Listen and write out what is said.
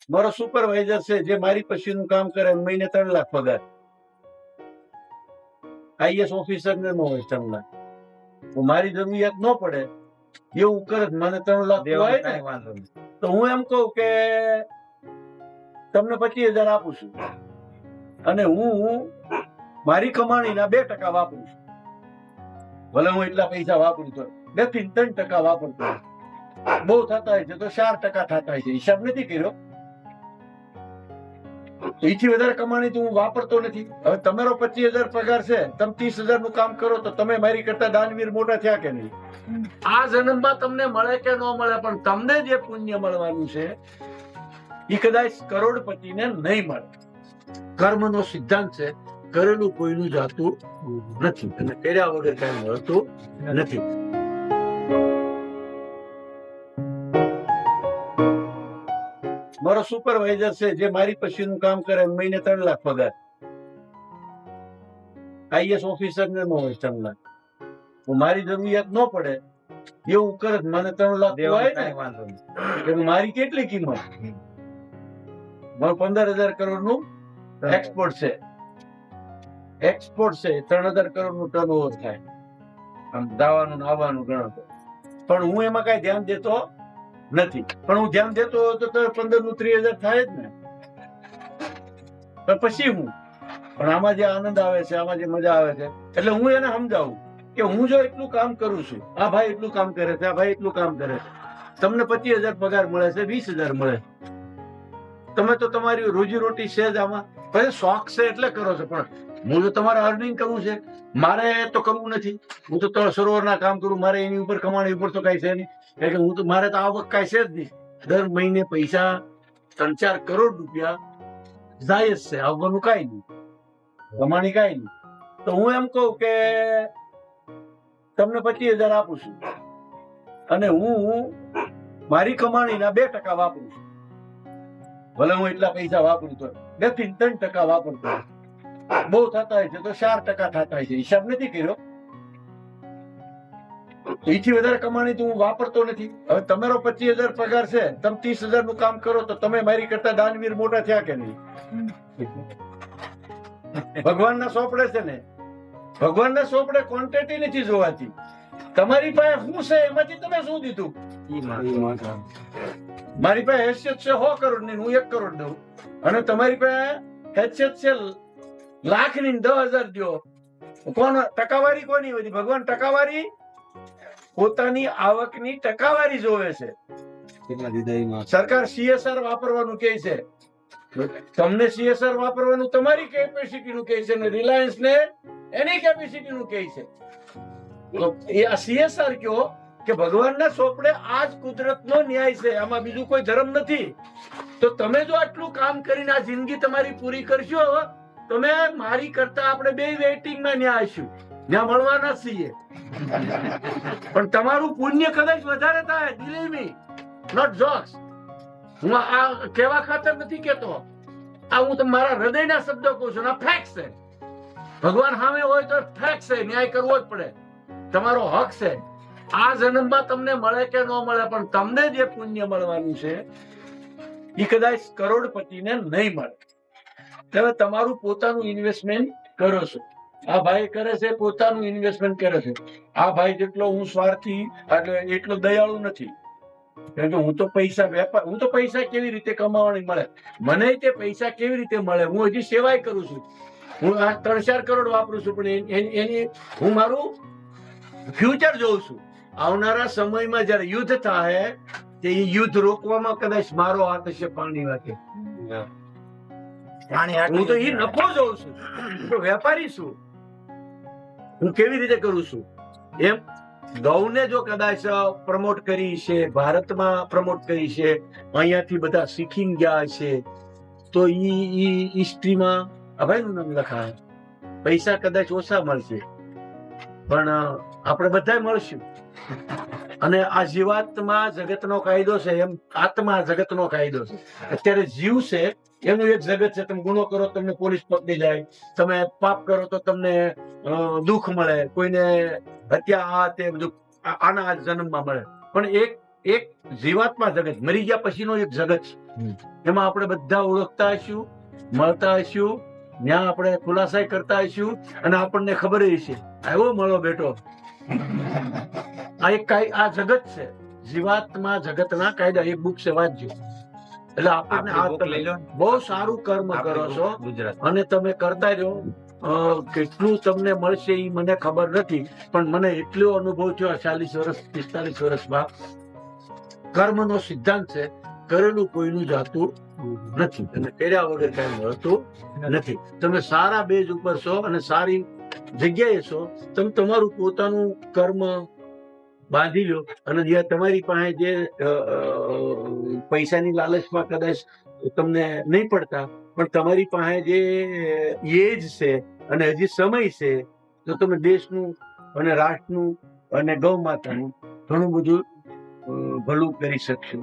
મારો સુપરવાઇઝર છે જે મારી પછીનું કામ કરે, મહિને 3 લાખ પગાર. આઈએસ ઓફિસર ને ન હોય 3 લાખ. મારી જરૂરિયાત ન પડે એવું કરે, મને 3 લાખ હોય ને તો હું એમ કહું કે તમને 25,000 આપું છું અને હું મારી કમાણીના 2% વાપરું છું. ભલે હું એટલા પૈસા વાપરું તો 2 થી 3% વાપરતો હોય. બહુ થતા હોય છે તો 4% થતા હોય છે. હિસાબ નથી કર્યો. એથી વધારે કમાણી તો હું વાપરતો નથી. હવે તમારો 25,000 પગાર છે, તમે 30,000 નું કામ કરો તો તમે મારી કરતા દાનવીર મોટા થયા કે નહીં? આ જન્મમાં તમને મળે કે ન મળે, પણ તમને જે પુણ્ય મળવાનું છે એ કદાચ કરોડપતિને નહીં મળે. કર્મનો સિદ્ધાંત છે, કરેલું કોઈનું જાતું નથી અને કર્યા વગર કઈ મળતું નથી. મારો સુપરવાઇઝર છે જે મારી પછીનું કામ કરે, મહિને 3 લાખ પગાર. આઈએસ ઓફિસર ને ન હોય 3 લાખ. મારી જરૂરિયાત ન પડે એવું કરે, મને 3 લાખ હોય ને મારી કેટલી કિંમત? મારું 15,000 કરોડ નું એક્સપોર્ટ છે. 3,000 કરોડ નું ટર્નઓવર થાય. આમ દાવાનું આવવાનું ગણો પણ હું એમાં કઈ ધ્યાન દેતો નથી. પણ હું ધ્યાન દેતો હોય તો 15 નું 30,000 થાય જ ને. પણ પછી હું પણ આમાં જે આનંદ આવે છે, આમાં જે મજા આવે છે, એટલે હું એને સમજાવું કે હું જો એટલું કામ કરું છું, આ ભાઈ એટલું કામ કરે છે, આ ભાઈ એટલું કામ કરે છે, તમને 25,000 પગાર મળે છે, 20,000 મળે, તમે તો તમારી રોજીરોટી છે જ આમાં. પછી શોખ છે એટલે કરો છો, પણ હું જો તમારે અર્નિંગ કરવું છે, મારે તો કરવું નથી. હું તો સરોવરના કામ કરું, મારે એની ઉપર કમાણી ઉપર તો કઈ છે નહીં. એટલે હું તો મારે તો આવક કઈ છે જ નહીં. દર મહિને પૈસા 3-4 કરોડ રૂપિયા જાય જ છે, આવવાનું કઈ નહીં, કમાણી કઈ નહીં. તો હું એમ કહું કે તમને 25,000 આપું છું અને હું મારી કમાણીના 2% વાપરું છું. ભલે હું એટલા પૈસા વાપરું તો 2 થી 3% વાપરતો હોય. બહુ થતા હોય છે તો 4% થતા હોય છે. હિસાબ નથી કર્યો. એથી વધારે કમાણી તો હું વાપરતો નથી. હવે તમારો 25,000 પગાર છે, તમે 30,000 નું કામ કરો તો તમે મારી કરતા દાનવીર મોટા થયા કે નહીં? ભગવાનના સોપડે છે ને, ભગવાનના સોપડે ક્વોન્ટિટી નથી જોવાતી. તમારી પાસે શું છે એમાંથી તમે શું દીધું? મારી પાસે હેસિયત છે 100 કરોડ ની, હું 1 કરોડ દઉં, અને તમારી પાસે હેસિયત છે લાખ ની, 10,000 દો. કોણ ટકાવારી કોની બધી? ભગવાન ટકાવારી પોતાની આવકની ટકાવારી જોવે છે. સરકાર CSR વાપરવાનું કહે છે, તમને CSR વાપરવાનું તમારી કેપેસિટી નું કહે છે, અને રિલાયન્સ ને એની કેપેસિટી નું કહે છે. તો એ આ CSR કયો કે ભગવાનના સોપડે આ જ કુદરતનો ન્યાય છે, આમાં બીજું કોઈ ધર્મ નથી. તો તમે જો આટલું કામ કરીને આ જિંદગી તમારી પૂરી કરશો, તમે મારી કરતા આપણે બે વેઇટિંગમાં ન્યા આવીશું, ત્યાં મળવાના છીએ. પણ તમારું પુણ્ય કદાચ વધારે થાય. Believe me, not jokes. હું આ કેવા ખાતર નથી કેતો, આ હું મારા હૃદયના શબ્દો કહું છું. આ ફેક્ટ છે. ભગવાન સામે હોય તો ફેક્ટ છે, ન્યાય કરવો જ પડે. તમારો હક છે. આ જન્મમાં તમને મળે કે ન મળે, પણ તમને જે પુણ્ય મળવાનું છે એ કદાચ કરોડપતિને નહીં મળે. તમે તમારું પોતાનું ઇન્વેસ્ટમેન્ટ કરો છો. આ ભાઈ કરે છે પોતાનું ઇન્વેસ્ટમેન્ટ કરે છે. આ ભાઈ જેટલો હું સ્વાર્થી એટલો દયાળુ નથી. હું તો પૈસા વેપાર, હું તો પૈસા કેવી રીતે કમાવાની મળે, મને તે પૈસા કેવી રીતે મળે, હું હજી સેવાય કરું છું. હું આ 3-4 કરોડ વાપરું છું, પણ એની હું મારું ફ્યુચર જોઉં છું. આવનારા સમયમાં જયારે યુદ્ધ થાય તે યુદ્ધ રોકવામાં કદાચ મારો હાથ હશે. પાણી વાકે હું તો એ નફો જોઉં છું, વેપારી છું. હું કેવી રીતે કરું છું એમ. ગૌને જો કદાચ પ્રમોટ કરી છે, ભારતમાં પ્રમોટ કરી છે, અહીંયાથી બધા શીખી ગયા છે, તો ઈ હિસ્ટ્રીમાં અભાઈનું નામ લખાય. પૈસા કદાચ ઓછા મળશે, પણ આપણે બધા મળશું. અને આ જીવાત્મા જગતનો કાયદો છે, એમ આત્મા જગતનો કાયદો છે. અત્યારે જીવ છે એનું એક જગત છે. તમે ગુનો કરો તમને પોલીસ પકડી જાય, તમે પાપ કરો તો તમને દુઃખ મળે, કોઈને હત્યા આ તે બધું આના જન્મમાં મળે. પણ એક જીવાત્મા જગત, મરી ગયા પછીનો એક જગત છે. એમાં આપણે બધા ઓળખતા હશું, મળતા હશું, ત્યાં આપણે ખુલાસાઈ કરતા હશું, અને આપણને ખબર હશે આવ્યો મળો બેટો. આ જગત છે, જીવાત્મા જગતના કાયદા. એક બુક છે, વાંચજો. એટલે આપણને આ તમે બહુ સારું કર્મ કરો છો અને તમે કરતા રહ્યો. કેટલું તમને મળશે એ મને ખબર નથી, પણ મને એટલો અનુભવ થયો 40 વર્ષ 45 વર્ષમાં. કર્મનો સિદ્ધાંત છે, કરેલું કોઈનું જાતું નથી અને કર્યા વગર કઈ મળતું નથી. તમે સારા બેઝ ઉપર છો અને સારી જગ્યાએ છો. તમે તમારું પોતાનું કર્મ બાંધી લો અને જે તમારી પાસે જે પૈસાની લાલચમાં કદાચ તમને નહીં પડતા, પણ તમારી પાસે જે એજ છે અને હજી સમય છે, તો તમે દેશનું અને રાષ્ટ્રનું અને ગૌ માતાનું ઘણું બધું ભલું કરી શકશો.